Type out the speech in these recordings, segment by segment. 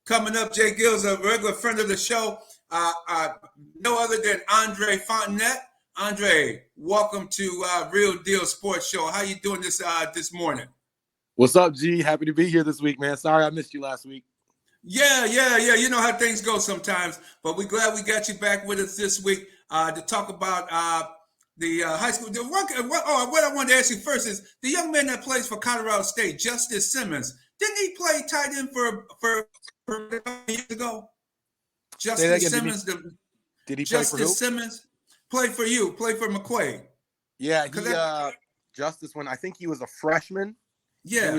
Coming up, J-GILLZ, a regular friend of the show, no other than Andre Fontenette. Andre, welcome to Real Deal Sports Show. How you doing this morning? What's up, G? Happy to be here this week, man. Sorry I missed you last week. Yeah. You know how things go sometimes, but we're glad we got you back with us this week to talk about the high school. What I wanted to ask you first is the young man that plays for Colorado State, Justice Simmons. Didn't he play tight end for years ago? Justice Simmons. Did he play for who? Justice Simmons played for you. Played for McQuaid. Yeah, Justice, when I think he was a freshman. Yeah,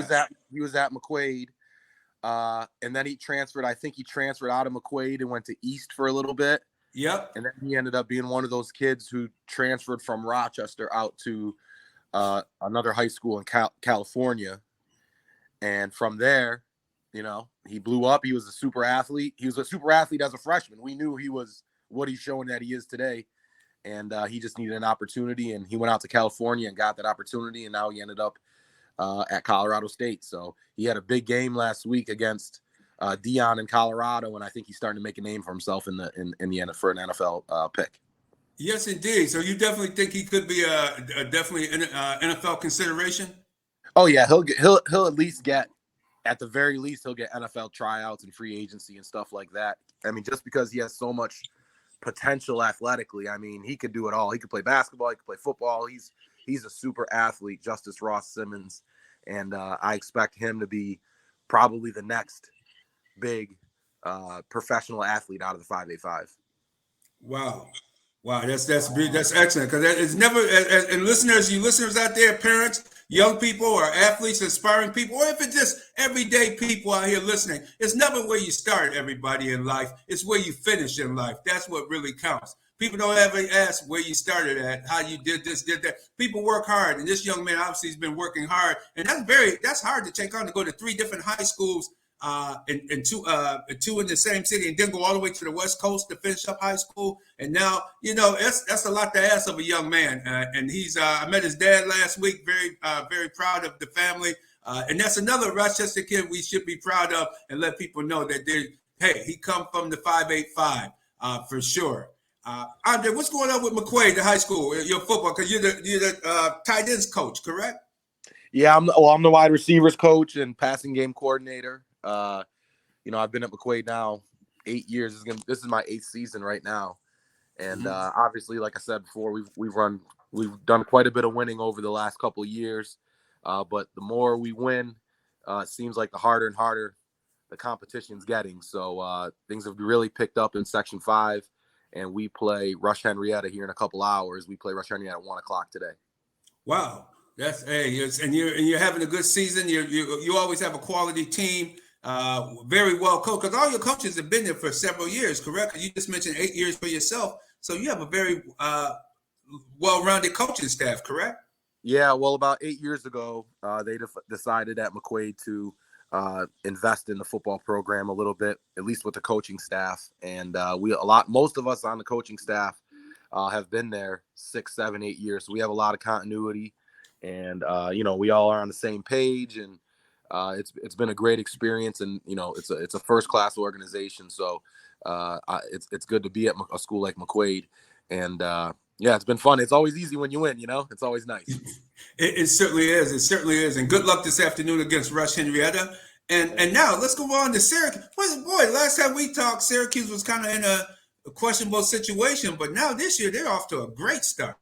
he was at McQuaid, and then he transferred. I think he transferred out of McQuaid and went to East for a little bit. Yep. And then he ended up being one of those kids who transferred from Rochester out to another high school in California. And from there, you know, he blew up. He was a super athlete. He was a super athlete as a freshman. We knew he was what he's showing that he is today. And he just needed an opportunity. And he went out to California and got that opportunity. And now he ended up at Colorado State. So he had a big game last week against Dion in Colorado. And I think he's starting to make a name for himself in the NFL for an NFL pick. Yes, indeed. So you definitely think he could be definitely an NFL consideration? Oh yeah, he'll at least get, at the very least, he'll get NFL tryouts and free agency and stuff like that. I mean, just because he has so much potential athletically, I mean, he could do it all. He could play basketball, he could play football. He's a super athlete, Justice Ross Simmons, and I expect him to be probably the next big professional athlete out of the 5A5. Wow, that's excellent, because it's never, and listeners, you listeners out there, parents, young people or athletes, aspiring people, or if it's just everyday people out here listening, it's never where you start, everybody, in life. It's where you finish in life. That's what really counts. People don't ever ask where you started at, how you did this, did that. People work hard, and this young man obviously has been working hard, and that's hard to take on, to go to 3 different high schools and two in the same city, and then go all the way to the West Coast to finish up high school. And now, you know, that's a lot to ask of a young man. And he's I met his dad last week. Very proud of the family. And that's another Rochester kid we should be proud of, and let people know that he come from the 585 for sure. Andre, what's going on with McQuaid, the high school, your football? Because you're the tight ends coach, correct? Yeah, I'm the wide receivers coach and passing game coordinator. You know, I've been at McQuaid now 8 years. This is my 8th season right now, and obviously, like I said before, we've done quite a bit of winning over the last couple of years. But the more we win, it seems like the harder and harder the competition's getting. So things have really picked up in Section 5, and we play Rush Henrietta here in a couple hours. We play Rush Henrietta at 1:00 today. Wow, that's and you're having a good season. You always have a quality team. Very well coached, because all your coaches have been there for several years, correct? You just mentioned 8 years for yourself, so you have a very well-rounded coaching staff, correct? Yeah, well, about 8 years ago, they decided at McQuaid to invest in the football program a little bit, at least with the coaching staff, and most of us on the coaching staff have been there 6, 7, 8 years, so we have a lot of continuity, and you know, we all are on the same page, and it's been a great experience, and you know, it's a first class organization. So it's good to be at a school like McQuaid, and yeah, it's been fun. It's always easy when you win. You know, it's always nice. It certainly is. It certainly is. And good luck this afternoon against Rush Henrietta. And now let's go on to Syracuse. Boy, last time we talked, Syracuse was kind of in a questionable situation, but now this year they're off to a great start.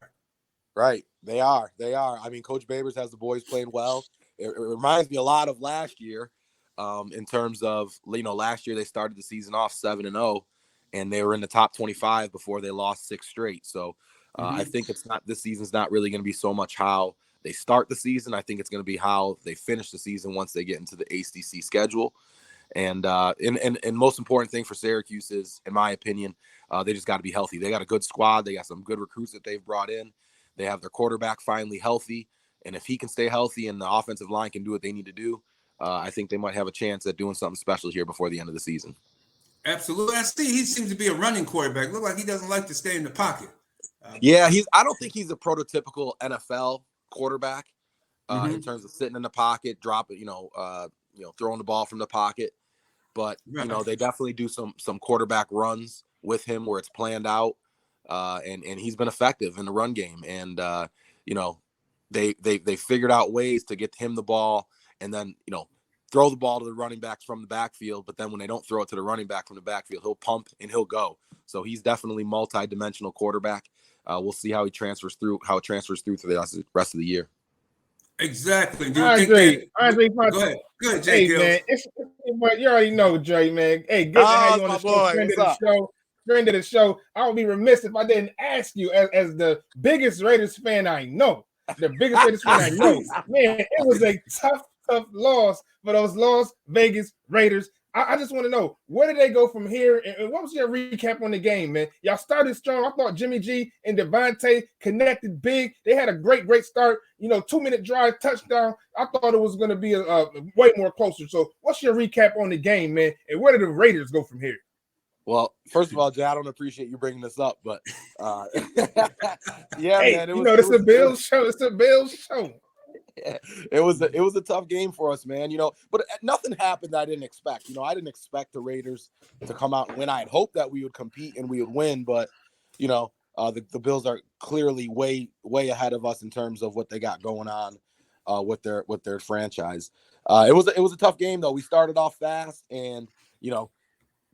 Right, they are. I mean, Coach Babers has the boys playing well. It reminds me a lot of last year, in terms of, you know, last year they started the season off 7-0, and they were in the top 25 before they lost 6 straight. So I think this season's not really going to be so much how they start the season. I think it's going to be how they finish the season once they get into the ACC schedule. And most important thing for Syracuse is, in my opinion, they just got to be healthy. They got a good squad. They got some good recruits that they've brought in. They have their quarterback finally healthy. And if he can stay healthy and the offensive line can do what they need to do, I think they might have a chance at doing something special here before the end of the season. Absolutely. I see he seems to be a running quarterback. Look like he doesn't like to stay in the pocket. I don't think he's a prototypical NFL quarterback in terms of sitting in the pocket, dropping, throwing the ball from the pocket. but they definitely do some quarterback runs with him where it's planned out, and he's been effective in the run game. And they figured out ways to get him the ball, and then throw the ball to the running backs from the backfield. But then when they don't throw it to the running back from the backfield, he'll pump and he'll go. So he's definitely multi-dimensional quarterback. We'll see how it transfers through for the rest of the year. Exactly. I agree. Go ahead, J-GILLZ. Man, but you already know, Dre, man. Hey, good to have you on the show. Friend of the show. I would be remiss if I didn't ask you, as the biggest Raiders fan I know, man, it was a tough loss for those Las Vegas Raiders. I just want to know, where did they go from here? And what was your recap on the game, man? Y'all started strong. I thought Jimmy G and Devontae connected big. They had a great start. 2-minute drive, touchdown. I thought it was going to be a way more closer. So what's your recap on the game, man? And where did the Raiders go from here? Well, first of all, Jay, I don't appreciate you bringing this up, but yeah, hey, man. It's a Bills show. It's a Bills show. It was a tough game for us, man. But nothing happened that I didn't expect. I didn't expect the Raiders to come out and win. I had hoped that we would compete and we would win, but the Bills are clearly way ahead of us in terms of what they got going on with their franchise. It was a tough game though. We started off fast, and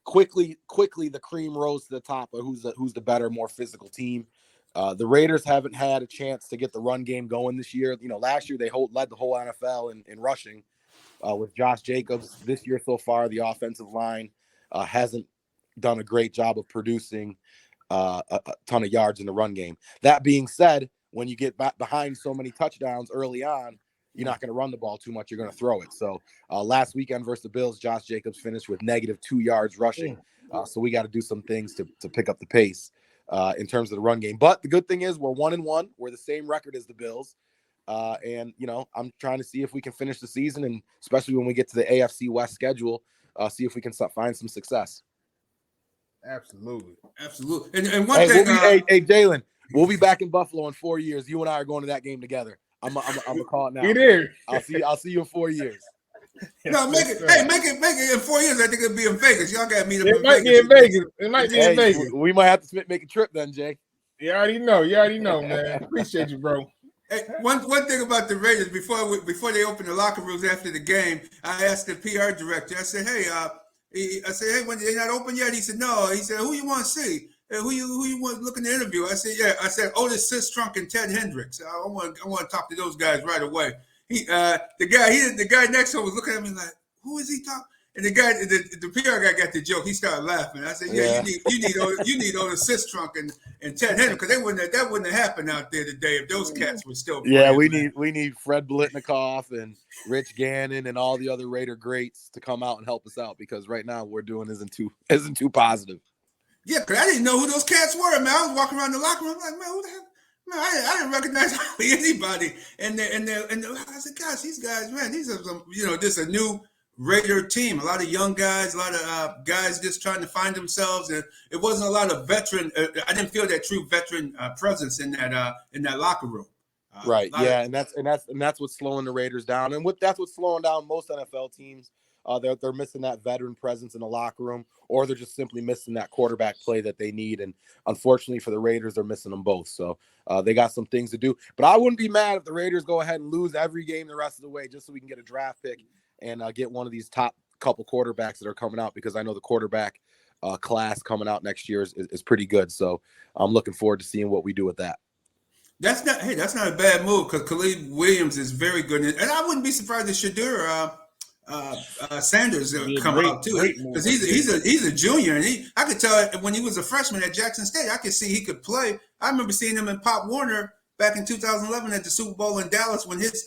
quickly the cream rose to the top of who's the better, more physical team. The Raiders haven't had a chance to get the run game going this year. Last year they led the whole NFL in rushing with Josh Jacobs. This year so far, the offensive line hasn't done a great job of producing a ton of yards in the run game. That being said, when you get back behind so many touchdowns early on, you're not going to run the ball too much. You're going to throw it. So last weekend versus the Bills, Josh Jacobs finished with -2 yards rushing. So we got to do some things to pick up the pace in terms of the run game. But the good thing is we're 1-1. We're the same record as the Bills. And I'm trying to see if we can finish the season, and especially when we get to the AFC West schedule, see if we can find some success. Absolutely. And one thing, hey, Jalen, we'll be back in Buffalo in 4 years. You and I are going to that game together. I'm gonna call it now. Get there. I'll see you in 4 years. No, make it in 4 years. I think it'll be in Vegas. Y'all got to meet up. It might be in Vegas. It might be in Vegas. We might have to make a trip then, Jay. You already know, man. Appreciate you, bro. Hey, one thing about the Raiders, before they opened the locker rooms after the game, I asked the PR director. I said, hey, when they're not open yet? He said, no. He said, who you want to see? Who you want looking to interview? I said, yeah. I said, Otis Sistrunk and Ted Hendricks. I want to talk to those guys right away. The guy next to him was looking at me like, who is he talking? And the guy, the PR guy got the joke. He started laughing. I said, yeah. you need Otis Sistrunk and Ted Hendricks, because that wouldn't have happened out there today if those cats were still playing. Yeah, we need Fred Blitnikoff and Rich Gannon and all the other Raider greats to come out and help us out, because right now what we're doing isn't too positive. Yeah, because I didn't know who those cats were, man. I was walking around the locker room, I'm like, man, who the hell? Man, I didn't recognize anybody. And I said, gosh, these guys, man, these are some, this is a new Raider team. A lot of young guys, a lot of guys just trying to find themselves. And it wasn't a lot of veteran. I didn't feel that true veteran presence in that locker room. Right. Yeah, and that's what's slowing the Raiders down, and that's what's slowing down most NFL teams. They're missing that veteran presence in the locker room, or they're just simply missing that quarterback play that they need. And unfortunately for the Raiders, they're missing them both. So they got some things to do. But I wouldn't be mad if the Raiders go ahead and lose every game the rest of the way, just so we can get a draft pick and get one of these top couple quarterbacks that are coming out, because I know the quarterback class coming out next year is pretty good. So I'm looking forward to seeing what we do with that. That's not a bad move, because Khalid Williams is very good. And I wouldn't be surprised if Shadur Sanders come out too, because he's a junior, and I could tell when he was a freshman at Jackson State, I could see he could play. I remember seeing him in Pop Warner back in 2011 at the Super Bowl in Dallas when his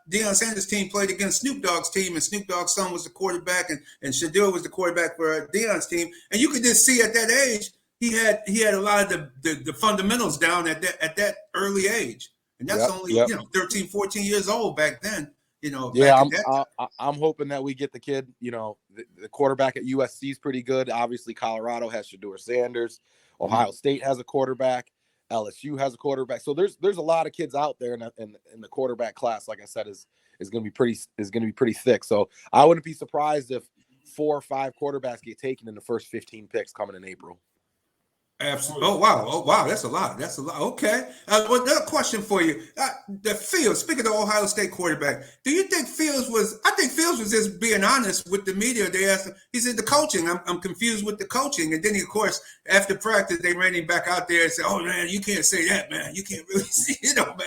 Deion Sanders team played against Snoop Dogg's team, and Snoop Dogg's son was the quarterback, and Shadur was the quarterback for Deion's team. And you could just see at that age he had a lot of the fundamentals down at that early age, and that's only 13, 14 years old back then. I'm hoping that we get the kid. The quarterback at USC is pretty good. Obviously, Colorado has Shadur Sanders. Ohio State has a quarterback. LSU has a quarterback. So there's a lot of kids out there, in the quarterback class, like I said, is going to be pretty thick. So I wouldn't be surprised if 4 or 5 quarterbacks get taken in the first 15 picks coming in April. Absolutely. Oh wow, that's a lot. That's a lot. Okay. Well, another question for you. The Fields. Speaking of the Ohio State quarterback, do you think Fields was? I think Fields was just being honest with the media. They asked him. He said the coaching. I'm confused with the coaching. And then of course, after practice, they ran him back out there and said, "Oh man, you can't say that, man. You can't really see. Man,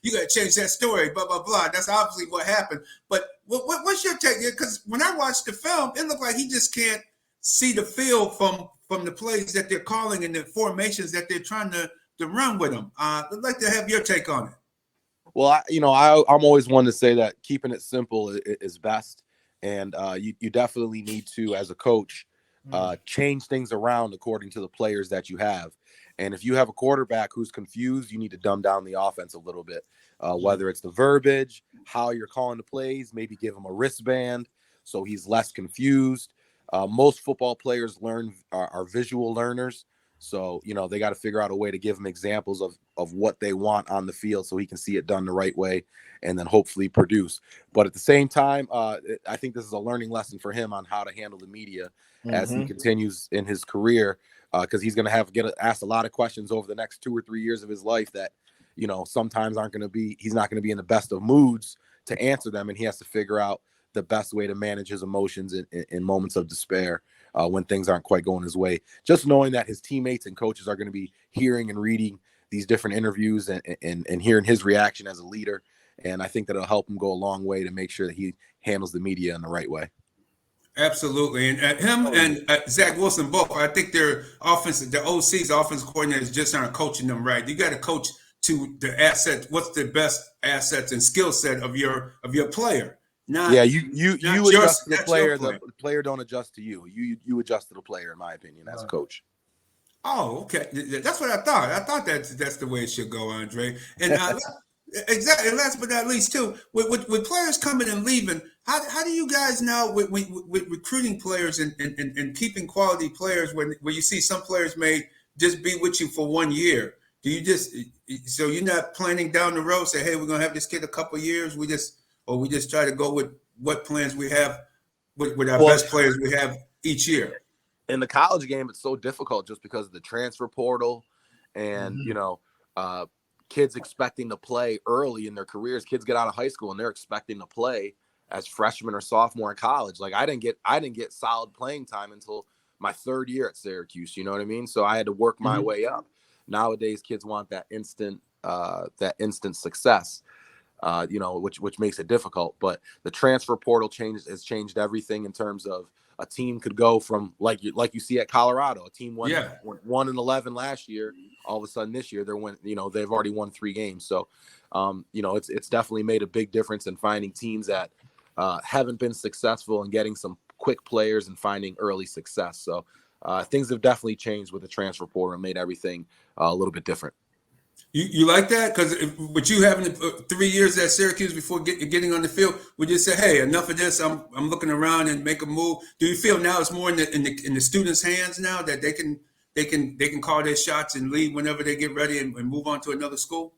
you got to change that story." Blah blah blah. That's obviously what happened. But what's your take? Because when I watched the film, it looked like he just can't see the field from the plays that they're calling and the formations that they're trying to run with them. I'd like to have your take on it. Well, I'm always one to say that keeping it simple is best. And you definitely need to, as a coach, change things around according to the players that you have. And if you have a quarterback who's confused, you need to dumb down the offense a little bit, whether it's the verbiage, how you're calling the plays, maybe give him a wristband so he's less confused. Most football players are visual learners. So, they got to figure out a way to give him examples of what they want on the field so he can see it done the right way and then hopefully produce. But at the same time, I think this is a learning lesson for him on how to handle the media as he continues in his career, because he's going to have to get asked a lot of questions over the next 2 or 3 years of his life that, sometimes he's not going to be in the best of moods to answer them. And he has to figure out the best way to manage his emotions in moments of despair when things aren't quite going his way. Just knowing that his teammates and coaches are going to be hearing and reading these different interviews and hearing his reaction as a leader. And I think that it'll help him go a long way to make sure that he handles the media in the right way. Absolutely. And him and Zach Wilson both, I think their offense, the OC's offensive coordinators just aren't coaching them right. You got to coach to the assets. What's the best assets and skill set of your player? You adjust to the player. The player don't adjust to you. You adjust to the player, in my opinion, as a coach. Oh, okay. That's what I thought. I thought that's the way it should go, Andre. And exactly. Last but not least, too, with players coming and leaving, how do you guys now with recruiting players and keeping quality players when you see some players may just be with you for 1 year? Do you so you're not planning down the road? Say, hey, we're gonna have this kid a couple of years. We just try to go with what plans we have with our best players we have each year. In the college game, it's so difficult just because of the transfer portal and, kids expecting to play early in their careers. Kids get out of high school and they're expecting to play as freshman or sophomore in college. Like I didn't get solid playing time until my 3rd year at Syracuse. You know what I mean? So I had to work my way up. Nowadays, kids want that instant success. Which makes it difficult. But the transfer portal has changed everything in terms of a team could go from like you see at Colorado, a team won 1-11 last year. All of a sudden this year they've already won 3 games. So, it's definitely made a big difference in finding teams that haven't been successful and getting some quick players and finding early success. So things have definitely changed with the transfer portal and made everything a little bit different. You like that? Because with you having 3 years at Syracuse before getting on the field, we just say, hey, enough of this. I'm looking around and make a move. Do you feel now it's more in the students' hands now that they can call their shots and leave whenever they get ready and move on to another school?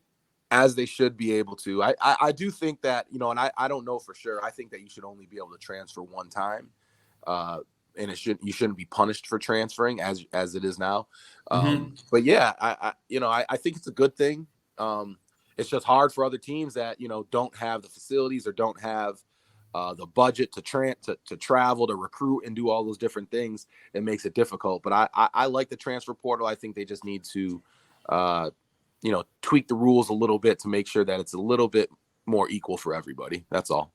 As they should be able to. I do think that, and I don't know for sure. I think that you should only be able to transfer one time. And you shouldn't be punished for transferring as it is now. But yeah, I think it's a good thing. It's just hard for other teams that, don't have the facilities or don't have the budget to travel, to recruit and do all those different things. It makes it difficult. But I like the transfer portal. I think they just need to, tweak the rules a little bit to make sure that it's a little bit more equal for everybody. That's all.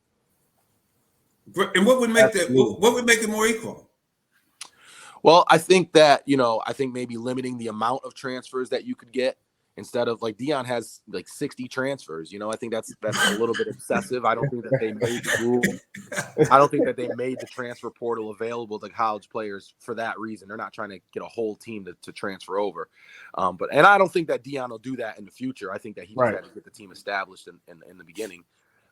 And what would make it more equal? Well, I think that, maybe limiting the amount of transfers that you could get instead of like Deion has like 60 transfers. I think that's a little bit excessive. I don't think that they made the rule. I don't think that they made the transfer portal available to college players for that reason. They're not trying to get a whole team to transfer over. And I don't think that Deion will do that in the future. I think that he just had to get the team established in the beginning.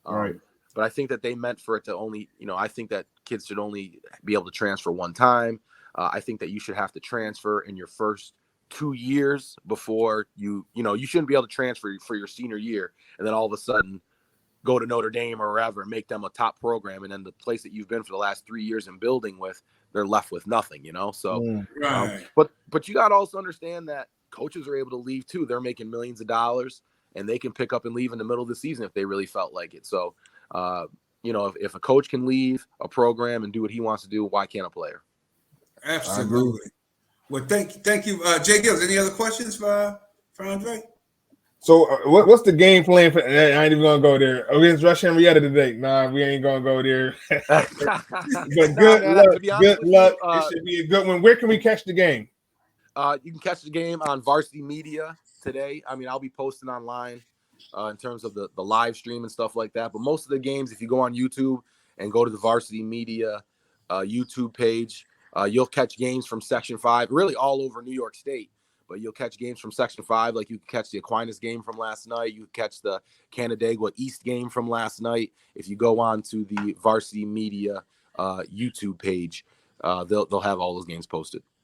But I think that they meant for it to only, I think that kids should only be able to transfer one time. I think that you should have to transfer in your first 2 years before you shouldn't be able to transfer for your senior year. And then all of a sudden, go to Notre Dame or wherever and make them a top program. And then the place that you've been for the last 3 years and building with, they're left with nothing, So, right. But you got to also understand that coaches are able to leave too. They're making millions of dollars and they can pick up and leave in the middle of the season if they really felt like it. So, if a coach can leave a program and do what he wants to do, why can't a player? Absolutely. Well, thank you, J-GILLZ. Any other questions for Andre? So what's the game plan for? I ain't even gonna go there against Rush Henrietta today. Nah, we ain't gonna go there. But good luck. Good luck. It should be a good one. Where can we catch the game? You can catch the game on Varsity Media today. I mean, I'll be posting online in terms of the live stream and stuff like that. But most of the games, if you go on YouTube and go to the Varsity Media YouTube page, you'll catch games from Section 5, really all over New York State. But you'll catch games from Section 5, like you can catch the Aquinas game from last night. You can catch the Canandaigua East game from last night. If you go on to the Varsity Media YouTube page, they'll have all those games posted.